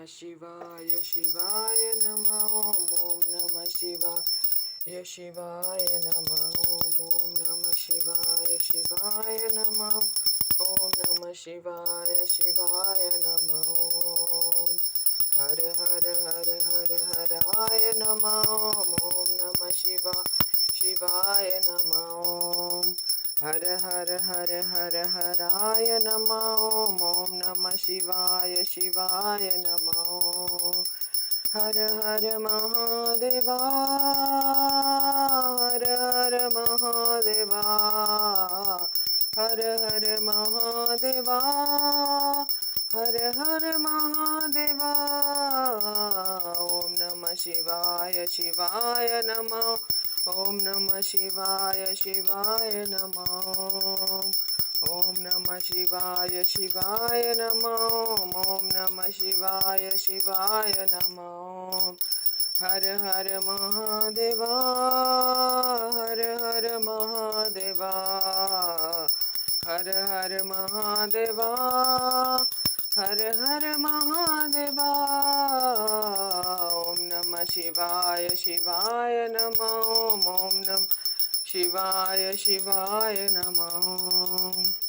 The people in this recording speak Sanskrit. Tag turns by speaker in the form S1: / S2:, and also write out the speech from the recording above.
S1: शिवाय शिवाय नमः ॐ नमः शिवाय शिवाय नमः ॐ नमः शिवाय शिवाय नमः ॐ नमः शिवाय शिवाय नमः हर हर हर हर हराय नमः ॐ नमः शिवाय नमः हर हर हर हर हराय नमः ॐ नमः शिवाय शिवाय नमः हर हर महादेवा हर हर महादेवा हर हर महादेवा हर हर महादेवा ॐ नमः शिवाय शिवाय नमः ॐ नमः शिवाय शिवाय नमः ॐ नमः शिवाय शिवाय नमः ॐ नमः शिवाय शिवाय नमः हर हर महादेवा हर हर महादेवा हर हर महादेवा हर हर महादेवा ॐ नमः शिवाय शिवाय नमः ॐ नमः शिवाय शिवाय नमः।